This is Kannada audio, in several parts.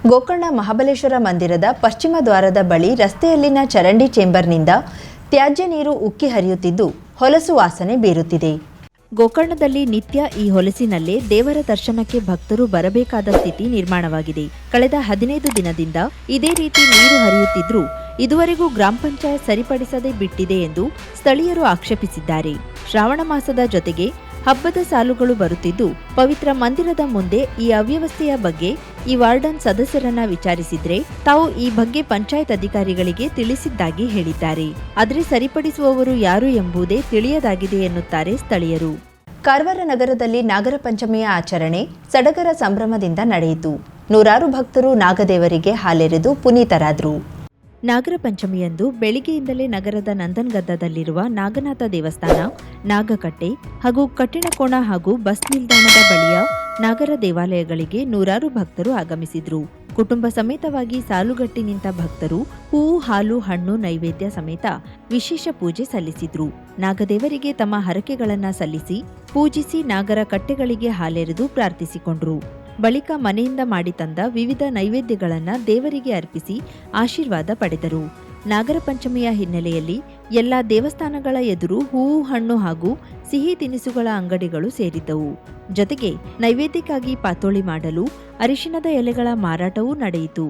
ಗೋಕರ್ಣ ಮಹಾಬಲೇಶ್ವರ ಮಂದಿರದ ಪಶ್ಚಿಮ ದ್ವಾರದ ಬಳಿ ರಸ್ತೆಯಲ್ಲಿನ ಚರಂಡಿ ಚೇಂಬರ್ನಿಂದ ತ್ಯಾಜ್ಯ ನೀರು ಉಕ್ಕಿ ಹರಿಯುತ್ತಿದ್ದು ಹೊಲಸು ವಾಸನೆ ಬೀರುತ್ತಿದೆ. ಗೋಕರ್ಣದಲ್ಲಿ ನಿತ್ಯ ಈ ಹೊಲಸಿನಲ್ಲೇ ದೇವರ ದರ್ಶನಕ್ಕೆ ಭಕ್ತರು ಬರಬೇಕಾದ ಸ್ಥಿತಿ ನಿರ್ಮಾಣವಾಗಿದೆ. ಕಳೆದ 15 ದಿನದಿಂದ ಇದೇ ರೀತಿ ನೀರು ಹರಿಯುತ್ತಿದ್ರೂ ಇದುವರೆಗೂ ಗ್ರಾಮ ಪಂಚಾಯತ್ ಸರಿಪಡಿಸದೆ ಬಿಟ್ಟಿದೆ ಎಂದು ಸ್ಥಳೀಯರು ಆಕ್ಷೇಪಿಸಿದ್ದಾರೆ. ಶ್ರಾವಣ ಮಾಸದ ಜೊತೆಗೆ ಹಬ್ಬದ ಸಾಲುಗಳು ಬರುತ್ತಿದ್ದು ಪವಿತ್ರ ಮಂದಿರದ ಮುಂದೆ ಈ ಅವ್ಯವಸ್ಥೆಯ ಬಗ್ಗೆ ಈ ವಾರ್ಡನ್ ಸದಸ್ಯರನ್ನ ವಿಚಾರಿಸಿದ್ರೆ ತಾವು ಈ ಬಗ್ಗೆ ಪಂಚಾಯತ್ ಅಧಿಕಾರಿಗಳಿಗೆ ತಿಳಿಸಿದ್ದಾಗಿ ಹೇಳಿದ್ದಾರೆ. ಆದರೆ ಸರಿಪಡಿಸುವವರು ಯಾರು ಎಂಬುದೇ ತಿಳಿಯದಾಗಿದೆ ಎನ್ನುತ್ತಾರೆ ಸ್ಥಳೀಯರು. ಕಾರವಾರ ನಗರದಲ್ಲಿ ನಾಗರ ಪಂಚಮಿಯ ಆಚರಣೆ ಸಡಗರ ಸಂಭ್ರಮದಿಂದ ನಡೆಯಿತು. ನೂರಾರು ಭಕ್ತರು ನಾಗದೇವರಿಗೆ ಹಾಲೆರೆದು ಪುನೀತರಾದರು. ನಾಗರ ಪಂಚಮಿಯಂದು ಬೆಳಿಗ್ಗೆಯಿಂದಲೇ ನಗರದ ನಂದನ್ಗದ್ದದಲ್ಲಿರುವ ನಾಗನಾಥ ದೇವಸ್ಥಾನ, ನಾಗಕಟ್ಟೆ ಹಾಗೂ ಕಟ್ಟಿಣಕೋಣ ಹಾಗೂ ಬಸ್ ನಿಲ್ದಾಣದ ಬಳಿಯ ನಾಗರ ದೇವಾಲಯಗಳಿಗೆ ನೂರಾರು ಭಕ್ತರು ಆಗಮಿಸಿದ್ರು. ಕುಟುಂಬ ಸಮೇತವಾಗಿ ಸಾಲುಗಟ್ಟಿ ನಿಂತ ಭಕ್ತರು ಹೂವು, ಹಾಲು, ಹಣ್ಣು, ನೈವೇದ್ಯ ಸಮೇತ ವಿಶೇಷ ಪೂಜೆ ಸಲ್ಲಿಸಿದ್ರು. ನಾಗದೇವರಿಗೆ ತಮ್ಮ ಹರಕೆಗಳನ್ನ ಸಲ್ಲಿಸಿ ಪೂಜಿಸಿ ನಾಗರ ಕಟ್ಟೆಗಳಿಗೆ ಹಾಲೆರೆದು ಪ್ರಾರ್ಥಿಸಿಕೊಂಡ್ರು. ಬಳಿಕ ಮನೆಯಿಂದ ಮಾಡಿ ತಂದ ವಿವಿಧ ನೈವೇದ್ಯಗಳನ್ನು ದೇವರಿಗೆ ಅರ್ಪಿಸಿ ಆಶೀರ್ವಾದ ಪಡೆದರು. ನಾಗರ ಪಂಚಮಿಯ ಹಿನ್ನೆಲೆಯಲ್ಲಿ ಎಲ್ಲ ದೇವಸ್ಥಾನಗಳ ಎದುರು ಹೂವು, ಹಣ್ಣು ಹಾಗೂ ಸಿಹಿ ತಿನಿಸುಗಳ ಅಂಗಡಿಗಳು ಸೇರಿದ್ದವು. ಜೊತೆಗೆ ನೈವೇದ್ಯಕ್ಕಾಗಿ ಪಾತೋಳಿ ಮಾಡಲು ಅರಿಶಿಣದ ಎಲೆಗಳ ಮಾರಾಟವೂ ನಡೆಯಿತು.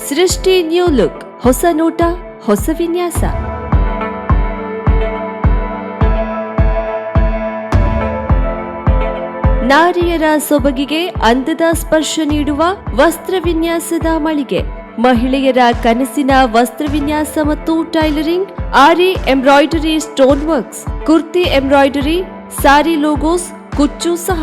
ಸೃಷ್ಟಿ ನ್ಯೂ ಲುಕ್, ಹೊಸ ನೋಟ, ಹೊಸ ವಿನ್ಯಾಸ. ನಾರಿಯರ ಸೊಬಗಿಗೆ ಅಂದದ ಸ್ಪರ್ಶ ನೀಡುವ ವಸ್ತ್ರ ವಿನ್ಯಾಸದ ಮಳಿಗೆ. ಮಹಿಳೆಯರ ಕನಸಿನ ವಸ್ತ್ರ ವಿನ್ಯಾಸ ಮತ್ತು tailoring, aari embroidery, stone works, kurti embroidery, sari logos, ಕುಚ್ಚು ಸಹ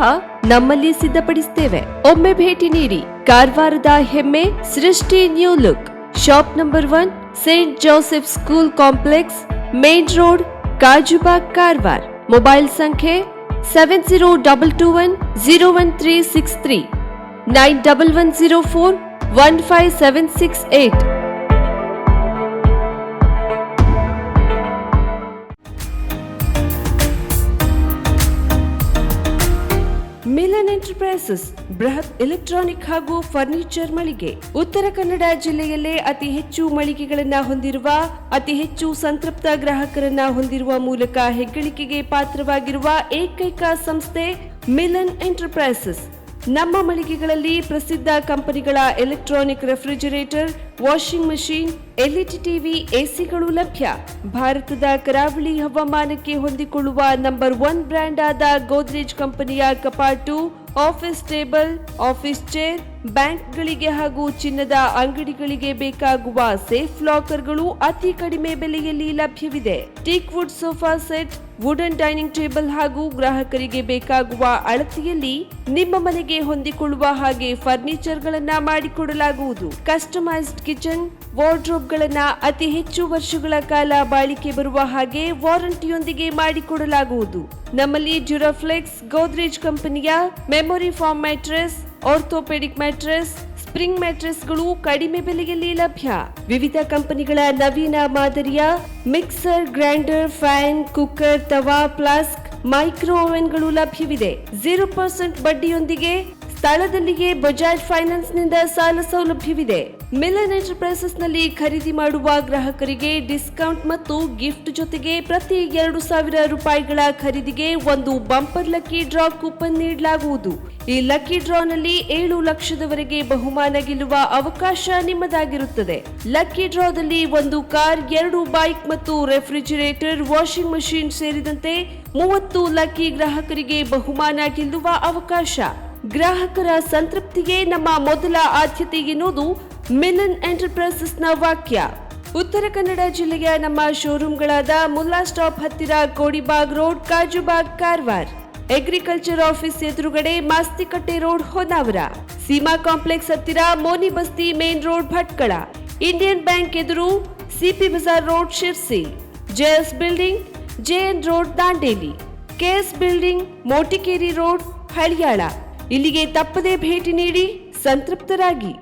ನಮ್ಮಲ್ಲಿ ಸಿದ್ಧಪಡಿಸುತ್ತೇವೆ. ಒಮ್ಮೆ ಭೇಟಿ ನೀಡಿ. ಕಾರವಾರದ ಹೆಮ್ಮೆ ಸೃಷ್ಟಿ new look. Shop number 1, Saint Joseph school complex, main road, Kajubag, Karwar. Mobile ಸಂಖ್ಯೆ 7022101363 9110415768. ಮಿಲನ್ ಎಂಟರ್ಪ್ರೈಸಸ್ ಬೃಹತ್ ಎಲೆಕ್ಟ್ರಾನಿಕ್ ಹಾಗೂ ಫರ್ನಿಚರ್ ಮಳಿಗೆ. ಉತ್ತರ ಕನ್ನಡ ಜಿಲ್ಲೆಯಲ್ಲೇ ಅತಿ ಹೆಚ್ಚು ಮಳಿಗೆಗಳನ್ನ ಹೊಂದಿರುವ, ಅತಿ ಹೆಚ್ಚು ಸಂತೃಪ್ತ ಗ್ರಾಹಕರನ್ನ ಹೊಂದಿರುವ ಮೂಲಕ ಹೆಗ್ಗಳಿಕೆಗೆ ಪಾತ್ರವಾಗಿರುವ ಏಕೈಕ ಸಂಸ್ಥೆ ಮಿಲನ್ ಎಂಟರ್ಪ್ರೈಸಸ್. ನಮ್ಮ ಮಳಿಗೆಗಳಲ್ಲಿ ಪ್ರಸಿದ್ಧ ಕಂಪನಿಗಳ electronic refrigerator, washing machine, LED TV, ಎಸಿಗಳು ಲಭ್ಯ. ಭಾರತದ ಕರಾವಳಿ ಹವಾಮಾನಕ್ಕೆ ಹೊಂದಿಕೊಳ್ಳುವ ನಂಬರ್ 1 ಬ್ರ್ಯಾಂಡ್ ಆದ ಗೋದ್ರೇಜ್ ಕಂಪನಿಯ ಕಪಾಟು, ಆಫೀಸ್ ಟೇಬಲ್, ಆಫೀಸ್ ಚೇರ್, ಬ್ಯಾಂಕ್ಗಳಿಗೆ ಹಾಗೂ ಚಿನ್ನದ ಅಂಗಡಿಗಳಿಗೆ ಬೇಕಾಗುವ ಸೇಫ್ ಲಾಕರ್ಗಳು ಅತಿ ಕಡಿಮೆ ಬೆಲೆಯಲ್ಲಿ ಲಭ್ಯವಿದೆ. Teak wood sofa set, wooden dining table ಹಾಗೂ ಗ್ರಾಹಕರಿಗೆ ಬೇಕಾಗುವ ಅಳತೆಯಲ್ಲಿ ನಿಮ್ಮ ಮನೆಗೆ ಹೊಂದಿಕೊಳ್ಳುವ ಹಾಗೆ ಫರ್ನಿಚರ್ ಗಳನ್ನ ಮಾಡಿಕೊಡಲಾಗುವುದು. ಕಸ್ಟಮೈಸ್ಡ್ ಕಿಚನ್, ವಾರ್ಡ್ರೋಬ್ ಗಳನ್ನ ಅತಿ ಹೆಚ್ಚು ವರ್ಷಗಳ ಕಾಲ ಬಾಳಿಕೆ ಬರುವ ಹಾಗೆ ವಾರಂಟಿಯೊಂದಿಗೆ ಮಾಡಿಕೊಡಲಾಗುವುದು. ನಮ್ಮಲ್ಲಿ ಡ್ಯೂರಾಫ್ಲೆಕ್ಸ್, ಗೋದ್ರೇಜ್ ಕಂಪನಿಯ memory foam mattress, orthopaedic mattress, spring ಮ್ಯಾಟ್ರೆಸ್ಗಳು ಕಡಿಮೆ ಬೆಲೆಯಲ್ಲಿ ಲಭ್ಯ. ವಿವಿಧ ಕಂಪನಿಗಳ ನವೀನ ಮಾದರಿಯ ಮಿಕ್ಸರ್, ಗ್ರೈಂಡರ್, ಫ್ಯಾನ್, ಕುಕ್ಕರ್, ತವಾ, ಫ್ಲಾಸ್ಕ್, ಮೈಕ್ರೋ ಓವೆನ್ಗಳು ಲಭ್ಯವಿದೆ. 0% ಬಡ್ಡಿಯೊಂದಿಗೆ ಸ್ಥಳದಲ್ಲಿಯೇ ಬಜಾಜ್ ಫೈನಾನ್ಸ್ ನಿಂದ ಸಾಲ ಸೌಲಭ್ಯವಿದೆ. ಮಿಲನ್ ಎಂಟರ್ಪ್ರೈಸಸ್ ನಲ್ಲಿ ಖರೀದಿ ಮಾಡುವ ಗ್ರಾಹಕರಿಗೆ ಡಿಸ್ಕೌಂಟ್ ಮತ್ತು ಗಿಫ್ಟ್ ಜೊತೆಗೆ ಪ್ರತಿ 2,000 ರೂಪಾಯಿಗಳ ಖರೀದಿಗೆ ಒಂದು ಬಂಪರ್ ಲಕ್ಕಿ ಡ್ರಾ ಕೂಪನ್ ನೀಡಲಾಗುವುದು. ಈ ಲಕ್ಕಿ ಡ್ರಾ ನಲ್ಲಿ 7 ಲಕ್ಷದವರೆಗೆ ಬಹುಮಾನ ಗೆಲ್ಲುವ ಅವಕಾಶ ನಿಮ್ಮದಾಗಿರುತ್ತದೆ. ಲಕ್ಕಿ ಡ್ರಾದಲ್ಲಿ 1 ಕಾರ್, 2 ಬೈಕ್ ಮತ್ತು ರೆಫ್ರಿಜರೇಟರ್, ವಾಷಿಂಗ್ ಮಷೀನ್ ಸೇರಿದಂತೆ 30 ಲಕ್ಕಿ ಗ್ರಾಹಕರಿಗೆ ಬಹುಮಾನ ಗೆಲ್ಲುವ ಅವಕಾಶ. ಗ್ರಾಹಕರ ಸಂತೃಪ್ತಿಗೆ ನಮ್ಮ ಮೊದಲ ಆದ್ಯತೆ ಎನ್ನುವುದು ಮಿಲನ್ ಎಂಟರ್ಪ್ರೈಸಸ್ ನ ವಾಕ್ಯ. ಉತ್ತರ ಕನ್ನಡ ಜಿಲ್ಲೆಯ ನಮ್ಮ ಶೋರೂಮ್ಗಳಾದ ಮುಲ್ಲಾ ಸ್ಟಾಪ್ ಹತ್ತಿರ Kodibag road, Kajubag, Karwar. Agriculture office ಎದುರುಗಡೆ ಮಾಸ್ತಿಕಟ್ಟೆ ರೋಡ್, ಹೊನ್ನಾವರ. ಸೀಮಾ ಕಾಂಪ್ಲೆಕ್ಸ್ ಹತ್ತಿರ ಮೋನಿ ಬಸ್ತಿ ಮೇನ್ ರೋಡ್, ಭಟ್ಕಳ. ಇಂಡಿಯನ್ ಬ್ಯಾಂಕ್ ಎದುರು CP Bazar road, Sirsi. JS building, JN road, Dandeli. KS building, Motikeri road, Haliyal. ಇಲ್ಲಿಗೆ ತಪ್ಪದೇ ಭೇಟಿ ನೀಡಿ ಸಂತೃಪ್ತರಾಗಿ.